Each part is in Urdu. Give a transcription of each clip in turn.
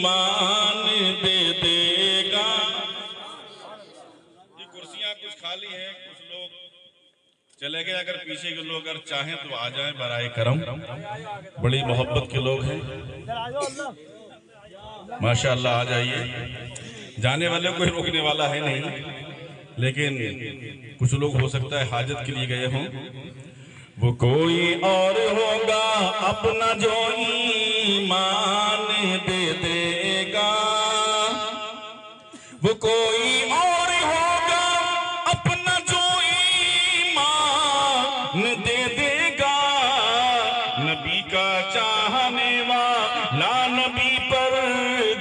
ایمان دے دے گا۔ یہ کرسیاں کچھ خالی ہیں، کچھ لوگ چلے گئے، اگر پیچھے کے لوگ اگر چاہیں تو آ جائیں برائے کرم، بڑی محبت کے لوگ ہیں، ماشاءاللہ آ جائیے۔ جانے والے کوئی روکنے والا ہے نہیں، لیکن کچھ لوگ ہو سکتا ہے حاجت کے لیے گئے ہوں۔ وہ کوئی اور ہوگا اپنا جو ایمان دے دے گا، وہ کوئی اور ہوگا اپنا جو ایمان دے دے گا۔ نبی کا چاہنے والا نبی پر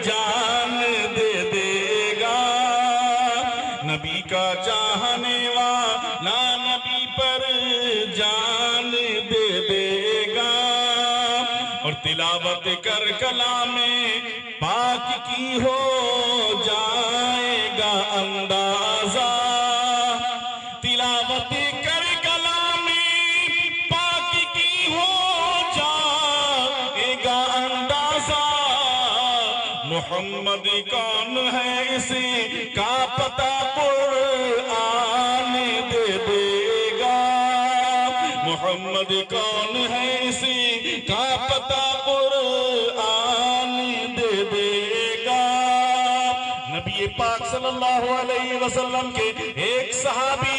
جان دے دے گا، نبی کا چاہنے والا نبی پر جان دے دے گا۔ اور تلاوت کر کلام پاک کی ہو جائے گا اندازہ، تلاوت کر کلام پاک کی ہو جائے گا اندازہ۔ محمد کون ہے اس کا پتہ قرآن دے دے گا، محمد کون ہے اس کا پتہ قرآن دے دے گا۔ نبی پاک صلی اللہ علیہ وسلم کے ایک صحابی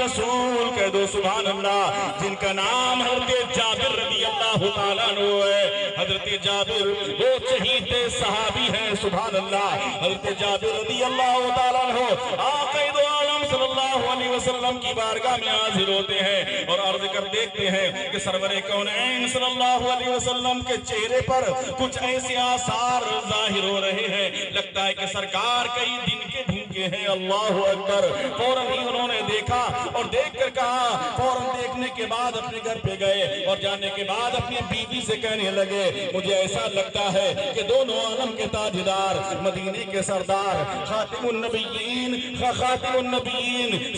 رسول کہہ دو سبحان اللہ، جن کا نام حضرت جابر رضی اللہ تعالیٰ عنہ ہے۔ حضرت جابر وہ شہید صحابی ہیں، سبحان اللہ۔ حضرت جابر رضی اللہ تعالیٰ عنہ آقا دو عالم صلی اللہ علیہ وسلم کی بارگاہ میں حاضر ہوتے ہیں اور عرض کر دیکھتے ہیں کہ سرور کونین صلی اللہ علیہ وسلم کے چہرے پر کچھ ایسے آثار ظاہر ہو رہے ہیں، لگتا ہے کہ سرکار کئی دن کے بھوکے ہیں۔ اللہ اکبر۔ فوراً ہی انہوں نے دیکھا اور دیکھ کر کہا، فوراً دیکھنے کے بعد اپنے گھر پہ گئے اور جانے کے بعد اپنی بیوی سے کہنے لگے، مجھے ایسا لگتا ہے کہ دونوں عالم کے تاجدار، مدینے کے سردار، خاتم النبیین،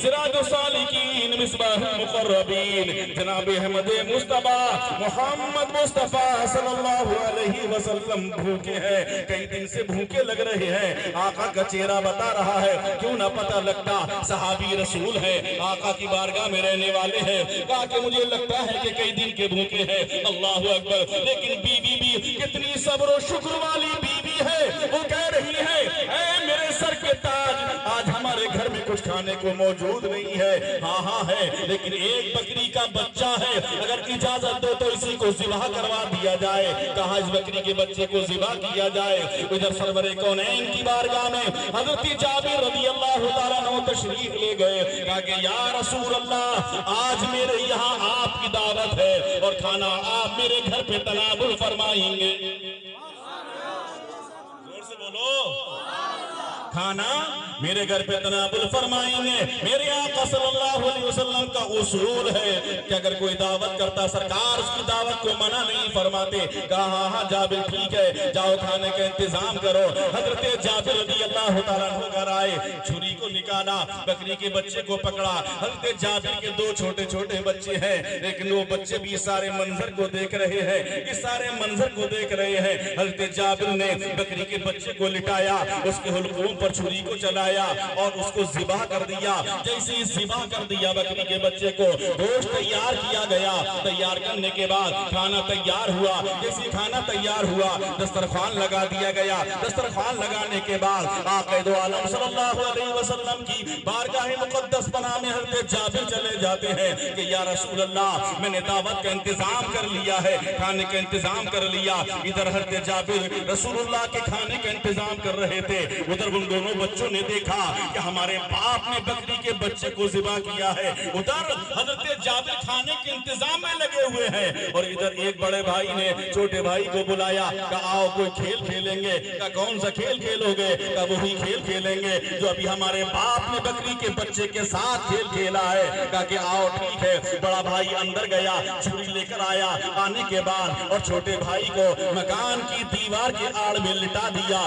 سراج السالکین، مصباح المقربین، جناب احمد مصطفیٰ محمد مصطفیٰ صلی اللہ علیہ وسلم بھوکے ہیں، کئی دن سے بھوکے لگ رہے ہیں۔ آقا کا چہرہ بتا رہا ہے، کیوں نہ پتہ لگتا صحابی رسول ہے، آقا کی بارگاہ میں رہنے والے ہیں۔ کہا کہ مجھے لگتا ہے کہ کئی دن کے بھوکے ہیں۔ اللہ اکبر۔ لیکن بیوی بھی کتنی صبر و شکر والی بیوی ہے، وہ کہہ رہی ہے، اے میرے سر کے تاج، آج ہمارے گھر میں کچھ کھانے کو موجود نہیں ہے۔ ہاں ہے، لیکن ایک بکری کا بچہ ہے، اگر اجازت دو تو اسی کو ذبح کروا دیا جائے۔ کہا اس بکری کے بچے کو ذبح کیا جائے۔ ادھر سرور کونین کی بارگاہ میں حضرت جابر رضی اللہ تعالیٰ عنہ تشریف لے گئے۔ کہا کہ یا رسول اللہ، آج میرے یہاں آپ کی دعوت ہے اور کھانا آپ میرے گھر پہ تناول فرمائیں گے۔ زور سے بولو، کھانا میرے گھر پہ تناول فرمائیں گے۔ میرے آقا صلی اللہ علیہ وسلم کا اصول ہے کہ اگر کوئی دعوت کرتا سرکار اس کی دعوت کو منع نہیں فرماتے۔ کہا ہاں جابر ٹھیک ہے، جاؤ کھانے کا انتظام کرو۔ حضرت جابر رضی اللہ تعالیٰ عنہ گھر آئے، چھری کو نکالا، بکری کے بچے کو پکڑا۔ حضرت جابر کے دو چھوٹے چھوٹے بچے ہیں، لیکن وہ بچے بھی اس سارے منظر کو دیکھ رہے ہیں، اس سارے منظر کو دیکھ رہے ہیں۔ حضرت جابر نے بکری کے بچے کو لٹایا، اس کے حلقوم پر چھری کو چلایا اور اس کو ذبح کر دیا۔ جیسے ہی ذبح کر دیا بکری کے بچے کو، گوشت تیار کیا گیا۔ تیار کرنے کے بعد کھانا تیار ہوا۔ جیسے کھانا تیار ہوا، دسترخوان لگا دیا گیا۔ دسترخوان لگانے کے بعد آقا دو عالم صلی اللہ علیہ وسلم کی بارگاہ مقدس پناہ میں حضرت جابر چلے جاتے ہیں کہ یا رسول اللہ، میں نے دعوت کا انتظام کر لیا ہے، کھانے کا انتظام کر لیا۔ ادھر حضرت جابر رسول اللہ کے کھانے کا انتظام کر رہے تھے، ادھر ان دونوں بچوں نے دیکھا کہ ہمارے باپ نے بکری کے بچے کو ذبح کیا ہے۔ ادھر حضرت جابر کھانے کے انتظام میں لگے ہوئے ہیں اور ادھر ایک بڑے بھائی نے چھوٹے بھائی کو بلایا، کہا آؤ کوئی کھیل کھیلیں گے۔ کہا کون سا کھیل کھیلو گے؟ کہا وہی کھیل کھیلیں گے جو ابھی ہمارے باپ نے بکری کے بچے کے ساتھ کھیل کھیلا ہے۔ کہا کہ آؤ ٹھیک ہے۔ بڑا بھائی اندر گیا، چھری لے کر آیا، آنے کے بعد اور چھوٹے بھائی کو مکان کی دیوار کے آڑ میں لٹا دیا